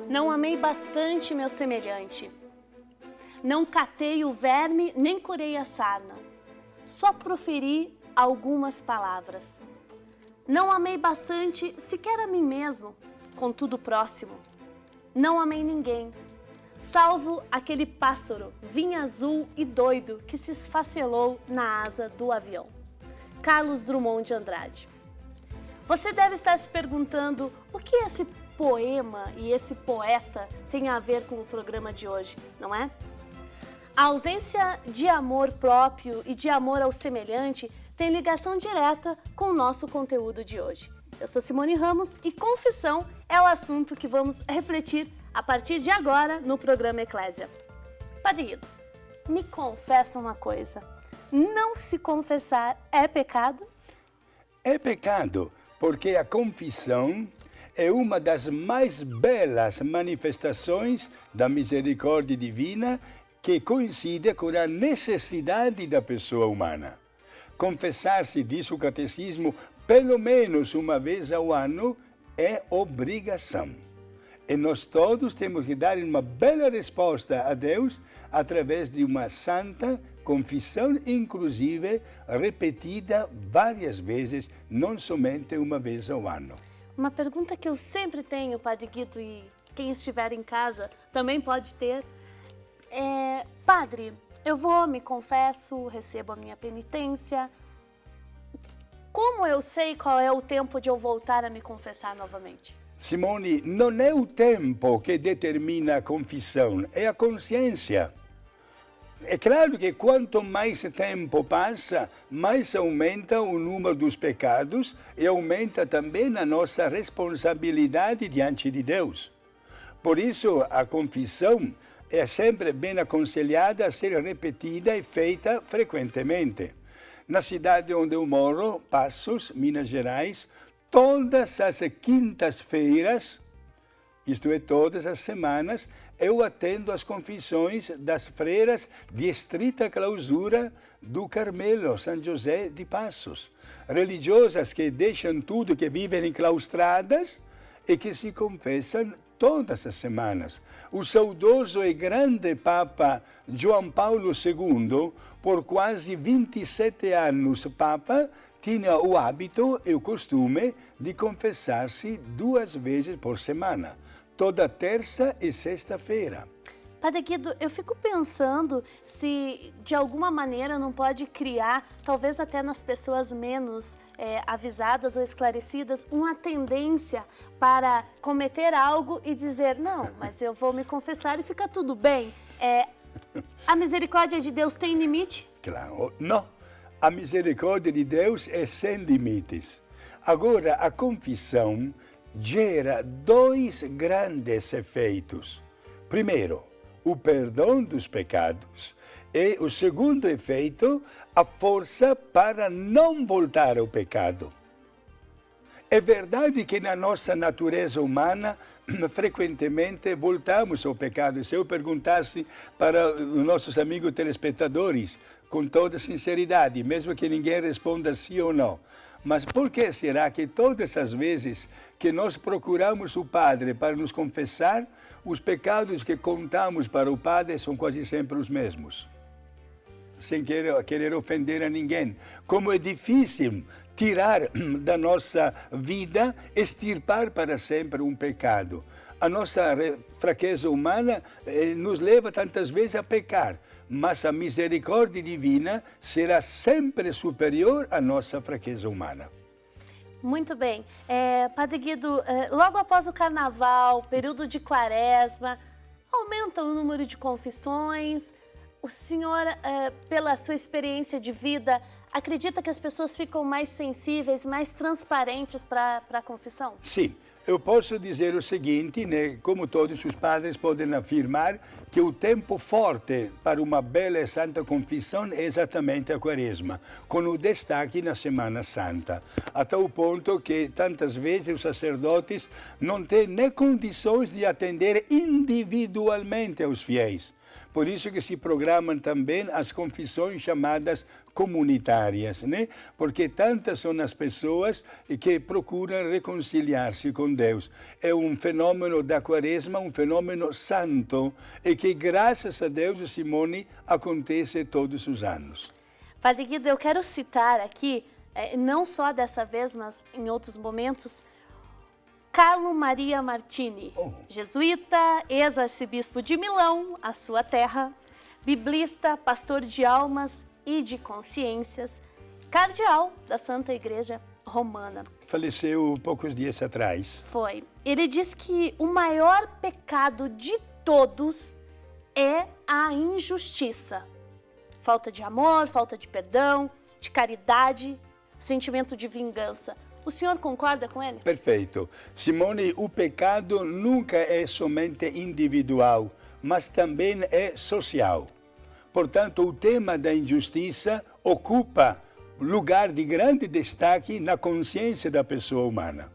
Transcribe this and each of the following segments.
Não amei bastante meu semelhante. Não catei o verme, nem curei a sarna. Só proferi algumas palavras. Não amei bastante sequer a mim mesmo, contudo próximo. Não amei ninguém, salvo aquele pássaro, vinho azul e doido que se esfacelou na asa do avião. Carlos Drummond de Andrade. Você deve estar se perguntando o que esse poema e esse poeta têm a ver com o programa de hoje, não é? A ausência de amor próprio e de amor ao semelhante tem ligação direta com o nosso conteúdo de hoje. Eu sou Simone Ramos e confissão é o assunto que vamos refletir a partir de agora no programa Eclésia. Padre Guido, me confessa uma coisa, não se confessar é pecado? É pecado, porque a confissão é uma das mais belas manifestações da misericórdia divina que coincide com a necessidade da pessoa humana. Confessar-se, diz o catecismo, pelo menos uma vez ao ano é obrigação. E nós todos temos que dar uma bela resposta a Deus através de uma santa confissão, inclusive repetida várias vezes, não somente uma vez ao ano. Uma pergunta que eu sempre tenho, Padre Guido, e quem estiver em casa também pode ter, Padre, eu vou, me confesso, recebo a minha penitência. Como eu sei qual é o tempo de eu voltar a me confessar novamente? Simone, não é o tempo que determina a confissão, é a consciência. É claro que quanto mais tempo passa, mais aumenta o número dos pecados e aumenta também a nossa responsabilidade diante de Deus. Por isso, a confissão é sempre bem aconselhada a ser repetida e feita frequentemente. Na cidade onde eu moro, Passos, Minas Gerais, todas as quintas-feiras, isto é, todas as semanas, eu atendo as confissões das freiras de estrita clausura do Carmelo, São José de Passos. Religiosas que deixam tudo, que vivem enclaustradas e que se confessam todas as semanas. O saudoso e grande Papa João Paulo II, por quase 27 anos Papa, tinha o hábito e o costume de confessar-se 2 vezes por semana, toda terça e sexta-feira. Padre Guido, eu fico pensando se de alguma maneira não pode criar, talvez até nas pessoas menos avisadas ou esclarecidas, uma tendência para cometer algo e dizer, não, mas eu vou me confessar e fica tudo bem. A misericórdia de Deus tem limite? Claro, não. A misericórdia de Deus é sem limites. Agora, a confissão gera 2 grandes efeitos. Primeiro, o perdão dos pecados. E o segundo efeito, a força para não voltar ao pecado. É verdade que na nossa natureza humana, frequentemente voltamos ao pecado. Se eu perguntasse para os nossos amigos telespectadores, com toda sinceridade, mesmo que ninguém responda sim ou não, mas por que será que todas as vezes que nós procuramos o Padre para nos confessar, os pecados que contamos para o Padre são quase sempre os mesmos? Sem querer ofender a ninguém. Como é difícil tirar da nossa vida, extirpar para sempre um pecado. A nossa fraqueza humana nos leva tantas vezes a pecar, mas a misericórdia divina será sempre superior à nossa fraqueza humana. Muito bem. Padre Guido, logo após o Carnaval, período de Quaresma, aumenta o número de confissões. O senhor, pela sua experiência de vida, acredita que as pessoas ficam mais sensíveis, mais transparentes para a confissão? Sim. Eu posso dizer o seguinte, né, como todos os padres podem afirmar, que o tempo forte para uma bela e santa confissão é exatamente a Quaresma, com o destaque na Semana Santa, a tal ponto que tantas vezes os sacerdotes não têm nem condições de atender individualmente aos fiéis. Por isso que se programam também as confissões chamadas comunitárias, né? Porque tantas são as pessoas que procuram reconciliar-se com Deus. É um fenômeno da Quaresma, um fenômeno santo, e que, graças a Deus, Simone, acontece todos os anos. Padre Guido, eu quero citar aqui, não só dessa vez, mas em outros momentos, Carlo Maria Martini, jesuíta, ex-arcebispo de Milão, a sua terra, biblista, pastor de almas e de consciências, cardeal da Santa Igreja Romana. Faleceu poucos dias atrás. Foi. Ele diz que o maior pecado de todos é a injustiça. Falta de amor, falta de perdão, de caridade, sentimento de vingança. O senhor concorda com ele? Perfeito. Simone, o pecado nunca é somente individual, mas também é social. Portanto, o tema da injustiça ocupa lugar de grande destaque na consciência da pessoa humana.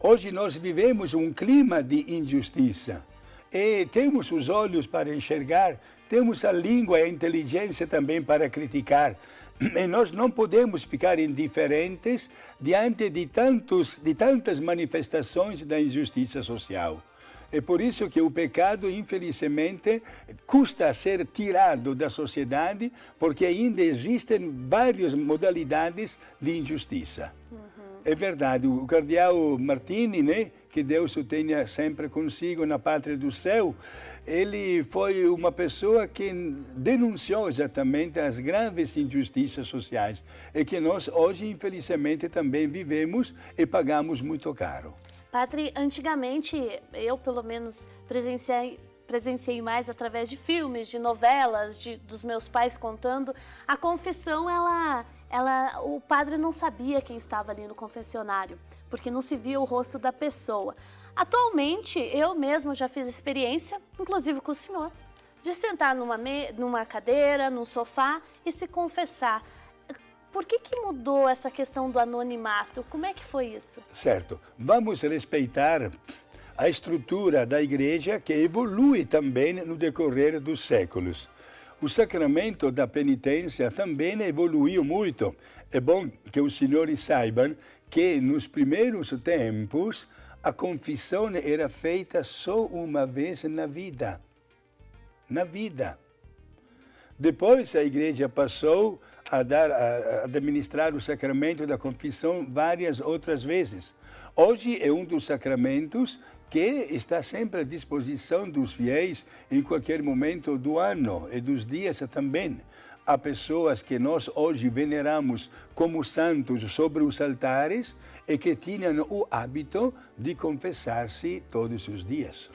Hoje nós vivemos um clima de injustiça e temos os olhos para enxergar, temos a língua e a inteligência também para criticar. E nós não podemos ficar indiferentes diante de tantas manifestações da injustiça social. É por isso que o pecado, infelizmente, custa ser tirado da sociedade, porque ainda existem várias modalidades de injustiça. É verdade, o cardeal Martini, né, que Deus o tenha sempre consigo na pátria do céu, ele foi uma pessoa que denunciou exatamente as graves injustiças sociais e que nós hoje, infelizmente, também vivemos e pagamos muito caro. Padre, antigamente, eu pelo menos presenciei mais através de filmes, de novelas, dos meus pais contando, a confissão, o padre não sabia quem estava ali no confessionário, porque não se via o rosto da pessoa. Atualmente, eu mesma já fiz experiência, inclusive com o senhor, de sentar numa cadeira, num sofá e se confessar. Por que mudou essa questão do anonimato? Como é que foi isso? Certo. Vamos respeitar a estrutura da igreja que evolui também no decorrer dos séculos. O sacramento da penitência também evoluiu muito. É bom que os senhores saibam que nos primeiros tempos a confissão era feita só uma vez na vida. Na vida. Depois a igreja passou a administrar o sacramento da confissão várias outras vezes. Hoje é um dos sacramentos que está sempre à disposição dos fiéis em qualquer momento do ano e dos dias também. Há pessoas que nós hoje veneramos como santos sobre os altares e que tinham o hábito de confessar-se todos os dias.